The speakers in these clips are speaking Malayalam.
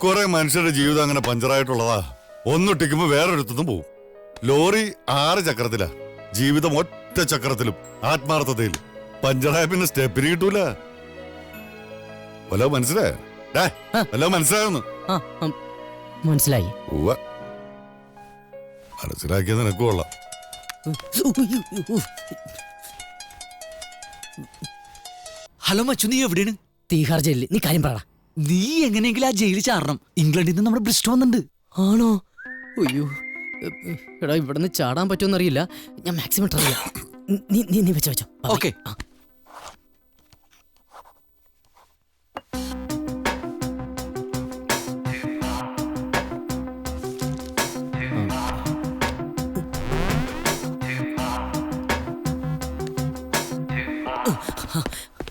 കുറെ മനുഷ്യരുടെ ജീവിതം അങ്ങനെ പഞ്ചറായിട്ടുള്ളതാ. ഒന്നൊട്ടിക്കുമ്പോ വേറൊരിടത്തുനിന്നും പോവും. ലോറി 6 ചക്രത്തിലാ, ജീവിതം ഒറ്റ ചക്രത്തിലും ആത്മാർത്ഥതയിലും. പഞ്ചറായ പിന്നെ സ്റ്റെപ്പിന് കിട്ടൂല. വല്ലോ മനസ്സിലായോ? വല്ലോ മനസ്സിലായോന്ന്? മനസ്സിലായി. മനസ്സിലാക്കിയത് നിനക്ക് കൊള്ളാം. ഹലോ മച്ചു, നീ എവിടെയാണ്? തീഹാർ ജയിലിൽ. നീ കാര്യം പറ. നീ എങ്ങനെയെങ്കിലും ആ ജയിലിൽ ചാടണം. ഇംഗ്ലണ്ടിൽ നിന്ന് നമ്മുടെ ബ്രിസ്റ്റ് വന്നിട്ടുണ്ട്. ആണോ? അയ്യോ എടാ, ഇവിടെ നിന്ന് ചാടാൻ പറ്റുമെന്ന് അറിയില്ല. ഞാൻ മാക്സിമം ട്രൈ ചെയ്യാം. നീ വെച്ചോ. ഓക്കെ.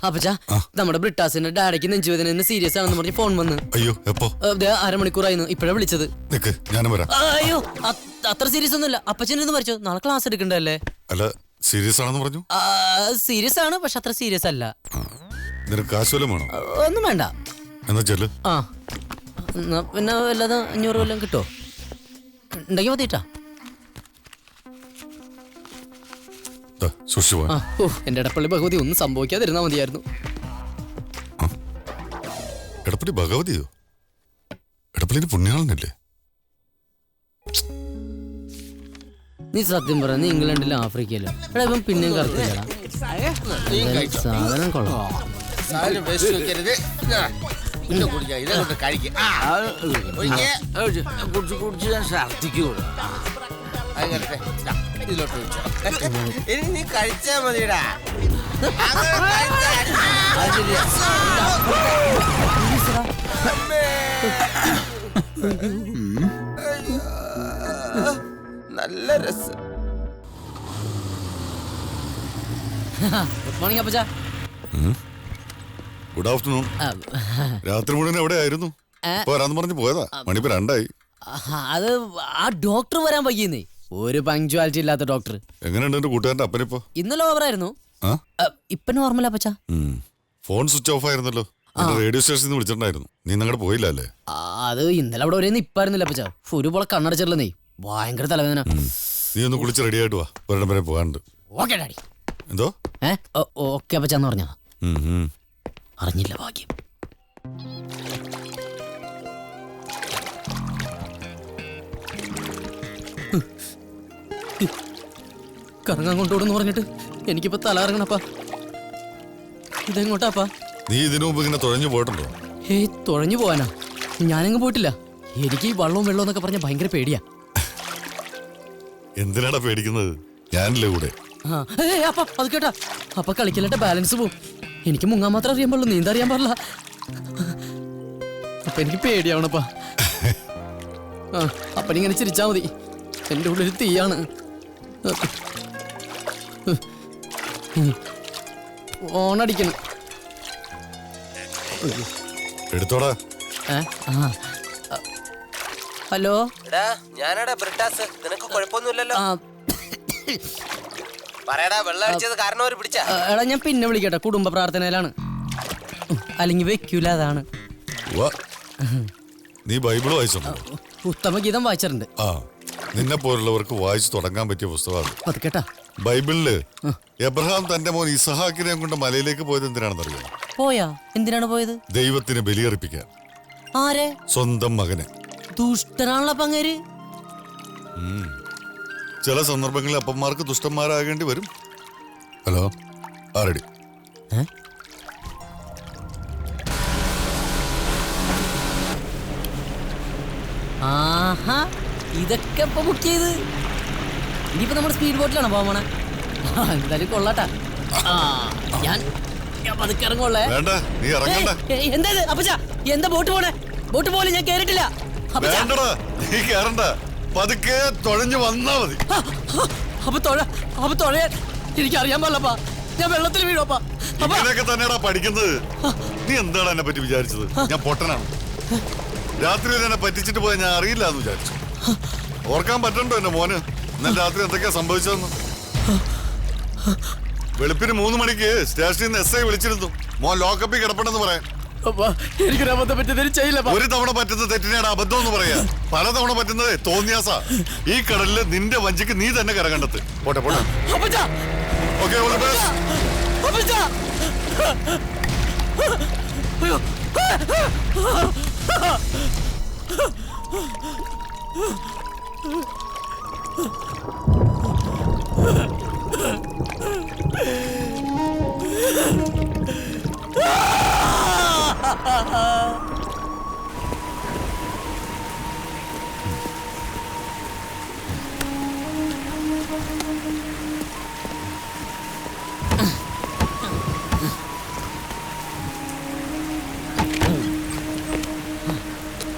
അപ്പച്ചാ, നമ്മുടെ ബ്രിട്ടാസിന്റെ ഡാഡിക്ക് നെഞ്ചുവേദന സീരിയസ് ആണെന്ന് പറഞ്ഞ് ഫോൺ വന്ന്. അയ്യോ, എപ്പോ? അരമണിക്കൂറായിരുന്നു. ഇപ്പഴാ വിളിച്ചത്. ഞാനും വരാം. അയ്യോ, അത്ര സീരിയസ് ഒന്നുമില്ല. അപ്പച്ചനെന്ന് മരിച്ചോ. നാളെ ക്ലാസ് എടുക്കണ്ടല്ലേ? അല്ല, സീരിയസ് ആണെന്ന് പറഞ്ഞു. സീരിയസ് ആണ്, പക്ഷെ അത്ര സീരിയസ് അല്ല. നിനക്ക് കാശ് വല്ലതും വേണോ? ഒന്നും വേണ്ട. എന്നാ ചെല്ല്. പിന്നെ വല്ലതും 500 വല്ലതും കിട്ടോ? ഉണ്ടെങ്കിൽ മതിട്ടാ. എന്റെ എടപ്പള്ളി ഭഗവതി ഒന്നും സംഭവിക്കാതിരുന്നാ മതിയായിരുന്നു. എടപ്പള്ളി ഭഗവതിയോ? എടപ്പള്ളിന് പുണ്യാളനല്ലേ? നീ സത്യം പറ, നീ ഇംഗ്ലണ്ടിലും ആഫ്രിക്കയിലും. എടാ, ഇവൻ പിന്നെയും കറുത്തില്ലടാ. സാധനം കൊള്ളാം. ഇനി നീ കഴിച്ചാ മതിടാ. നല്ല രസം. ഗുഡ് മോർണിംഗ് അപ്പച്ചാ. Good afternoon. രാത്രി മുഴുവൻ എവിടെ ആയിരുന്നു? വരാന്ന് പറഞ്ഞ് പോയതാ. മണിപ്പോ 2 അത് ആ ഡോക്ടർ വരാൻ വൈകിയെന്നേ. ഒരു പങ്ക്ച്വാലിറ്റി ഇല്ലാത്ത ഡോക്ടർ. എങ്ങനെയുണ്ട് എന്റെ കൂട്ടുകാരന്റെ അപ്പനിപ്പോ? ഇന്നലെ ഓവറായിരുന്നു. ഇപ്പൊ നോർമൽ അപ്പച്ചാ. ഫോൺ സ്വിച്ച് ഓഫ് ആയിരുന്നല്ലോ. റേഡിയോ സ്റ്റേഷനിൽ നിന്ന് വിളിച്ചിട്ടുണ്ടായിരുന്നു. നീ അങ്ങോട്ട് പോയില്ല അല്ലേ? അത് ഇന്നലെ അവിടെ ഒരേ നിപ്പായിരുന്നില്ല അപ്പച്ചാ. ഒരു പോലെ കണ്ണടച്ചിട്ടില്ലെന്നേ. ഭയങ്കര തലവേദന. നീ ഒന്ന് കുളിച്ച് റെഡി ആയിട്ട് വാ. ഒരിടം വരെ പോകാനുണ്ട്. Okay daddy. എന്തോ? ഓക്കെ അപ്പച്ചാന്ന് പറഞ്ഞതാ. അറിഞ്ഞില്ല, ഭാഗ്യം. കറങ്ങാൻ കൊണ്ടുപോടുന്ന് പറഞ്ഞിട്ട് എനിക്കിപ്പോ തല ഇറങ്ങണപ്പാ. ഇതെങ്ങോട്ടാപ്പാ? നീ ഇതിനു മുമ്പ് ഇങ്ങനെ തുഴഞ്ഞു പോയിട്ടുണ്ടോ? തുഴഞ്ഞു പോവാനാ? ഞാനെങ്ങും പോയിട്ടില്ല. എനിക്ക് ഈ വള്ളവും വെള്ളവും എന്നൊക്കെ പറഞ്ഞ ഭയങ്കര പേടിയാ. എന്തിനാടാ പേടിക്കുന്നത്? ഞാനില്ലേ കൂടെ. അത് കേട്ടാ, അപ്പൊ കളിക്കലിന്റെ ബാലൻസ് പോവും. എനിക്ക് മുങ്ങാൻ മാത്രം അറിയാൻ പാടുള്ളൂ, നീന്താ അറിയാൻ പാടില്ല. അപ്പൊ എനിക്ക് പേടിയാവണപ്പാ. അപ്പനിങ്ങനെ ചിരിച്ചാ മതി. എന്റെ ഉള്ളിൽ തീയാണ്. ഓണടിക്കണം. എടുത്തോടാ. ഹലോ, ഞാനാടാ ബ്രിട്ടാസ്. നിനക്ക് കുഴപ്പമൊന്നുമില്ലല്ലോ? പറയടാ, വെള്ളം അടിച്ചത് കാരണം ഒരു പിടിച്ച. എടാ, ഞാൻ പിന്നെ വിളിക്കട്ടെ. കുടുംബ പ്രാർത്ഥനയിലാണ്. അല്ലെങ്കിൽ വെക്കൂല, അതാണ്. നീ ബൈബിൾ വായിച്ചിട്ടുണ്ടോ? ഉത്തമഗീതം വായിച്ചിട്ടുണ്ട്. നിന്നെ പോലുള്ളവർക്ക് വായിച്ചു തുടങ്ങാൻ പറ്റിയ പുസ്തകമാണ് അത് കേട്ടാ. ബൈബിളില് എബ്രഹാം തന്റെ മോൻ ഇസഹാക്കിനെ കൊണ്ട് മലയിലേക്ക് പോയത് എന്തിനാണെന്നറിയോ? പോയാ? എന്തിനാണ് പോയത്? ദൈവത്തിന് ബലിയർപ്പിക്കാൻ. ആരെ? സ്വന്തം മകനെ. ദുഷ്ടനാണല്ലോ പങ്ങേര്. ചില സന്ദർഭങ്ങളിൽ അപ്പന്മാർക്ക് ദുഷ്ടന്മാരാകേണ്ടി വരും. ഹലോ, ആരടി? ആഹാ, ഇതൊക്കെ ഇപ്പൊ ബുക്ക് ചെയ്ത്. ഇനിയിപ്പോ നമ്മുടെ സ്പീഡ് ബോട്ടിലാണ് പോവാണ. എന്തായാലും കൊള്ളാട്ടാ. ഞാൻ പതുക്കെ ഇറങ്ങുള്ളേ. നീ ഇറങ്ങണ്ട. എന്താ അപ്പച്ചാ? എന്താ ബോട്ട് പോണേ? ബോട്ട് പോലെ ഞാൻ കേറിട്ടില്ല. നീ കേറണ്ട, പതുക്കെ തുഴഞ്ഞു വന്നാ മതി. അപ്പൊ തുഴയാൻ എനിക്കറിയാൻ പാടില്ലപ്പാ. ഞാൻ വെള്ളത്തിൽ വീഴോപ്പാ. ഇങ്ങനെയൊക്കെ തന്നെയാടാ പഠിക്കുന്നത്. നീ എന്താണ് എന്നെ പറ്റി വിചാരിച്ചത്? ഞാൻ പൊട്ടനാണ്. രാത്രിയിൽ എന്നെ പറ്റിച്ചിട്ട് പോയാൽ ഞാൻ അറിയില്ല എന്ന് വിചാരിച്ചു. ഓർക്കാൻ പറ്റണ്ടോ എന്റെ മോന് ഇന്നലെ രാത്രി എന്തൊക്കെയാ സംഭവിച്ചതെന്ന്? വെളുപ്പിന് 3 മണിക്ക് സ്റ്റേഷനിൽ നിന്ന് SI വിളിച്ചിരുന്നു. മോൻ ലോക്കപ്പിൽ കിടപ്പുണ്ടെന്ന് പറയാൻ. എനിക്കൊരു അബദ്ധം പറ്റുന്നതിന് ചെയ്യില്ല ഒരു തവണ പറ്റുന്ന തെറ്റിനെയാണ് അബദ്ധം എന്ന് പറയാ. പലതവണ പറ്റുന്നത് തോന്നിയാസ. ഈ കടലില് നിന്റെ വഞ്ചിക്ക് നീ തന്നെ കര കണ്ടെത്ത്. പോട്ടെ പോട്ടെ. Okay, all the best.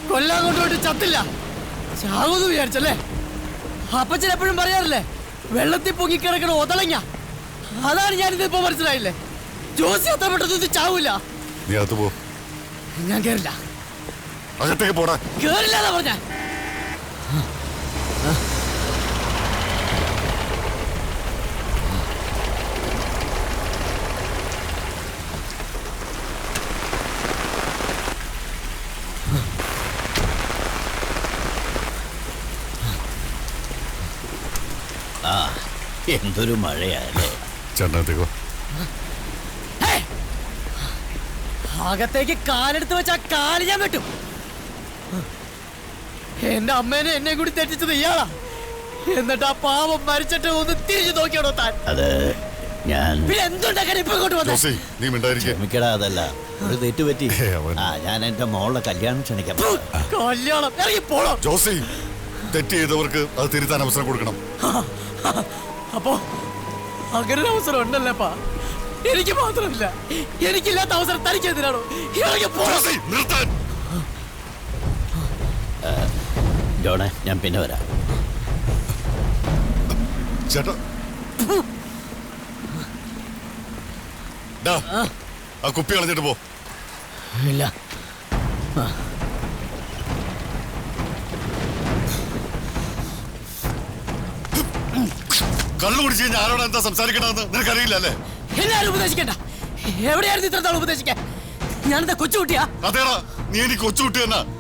കൊല്ലാൻ കൊണ്ടുപോയിട്ട് ചത്തില്ല, ചാവൂന്ന് വിചാരിച്ചല്ലേ? അപ്പച്ചൻ എപ്പോഴും പറയാറില്ലേ, വെള്ളത്തിൽ പൊങ്ങിക്കിടക്കണ ഒതളങ്ങ. അതാണ് ഞാനിതിപ്പോ മനസ്സിലായില്ലേ. ജോസി അത്ര പെട്ടെന്ന് ചാവൂല. നീ അകത്ത് പോ. ഞാൻ കേറില്ല. അകത്തേക്ക് പോടാ. കേറില്ലാന്നാ പറഞ്ഞ. എന്തൊരു മഴയല്ലേ. ചേട്ടനകത്തേക്കോ. അകത്തേക്ക് കാലെടുത്ത് വെച്ച ആ കാല് ഞാൻ വെട്ടും. എന്റെ അമ്മേനെ എന്നെ കൂടി തെറ്റിച്ചത് ഇയാളാ. എന്നിട്ട് ആ പാവം മരിച്ചിട്ട് ഒന്ന് തിരിഞ്ഞു നോക്കിയാണോ താൻ? അത് ഞാൻ പിന്നെ എന്തുണ്ടാക്കാൻ ഇപ്പൊ ഇങ്ങോട്ട് വന്നേ? ജോസി, നീ മിണ്ടായിരിക്കേ. ക്ഷമിക്കടാ, അതല്ല ഒരു തെറ്റ് പറ്റി. അവൻ- ഞാൻ എന്റെ മോളുടെ കല്യാണം ക്ഷണിക്കാം. കല്യാണം ഇറങ്ങി പോളോ. ജോസി, തെറ്റ് ചെയ്തവർക്ക് അത് തിരുത്താൻ അവസരം കൊടുക്കണം. അപ്പോ അങ്ങനെ ഒരു അവസരം ഉണ്ടല്ലേപ്പാ. എനിക്ക് മാത്രമില്ല, എനിക്കില്ലാത്ത അവസരം തനിക്ക് എന്തിനാണോ? ഇറങ്ങി പോളോ. ജോസി, നിർത്താൻ. ജോണേ, ഞാൻ പിന്നെ വരാം. ചേട്ടാ, ഡാ, ആ കുപ്പി കളഞ്ഞിട്ട് പോ. ഇല്ല, കള്ളു കുടിച്ച് കഴിഞ്ഞാൽ ആരോടാ എന്താ സംസാരിക്കണമെന്ന് നിനക്കറിയില്ല അല്ലേ? എല്ലാരും ഉപദേശിക്കണ്ട. എവിടെയായിരുന്നു ഇത്ര നാൾ ഉപദേശിക്കാൻ? ഞാനെന്താ കൊച്ചുകുട്ടിയാ? അതേടാ, നീ എനിക്ക് കൊച്ചുകുട്ടി തന്നെ.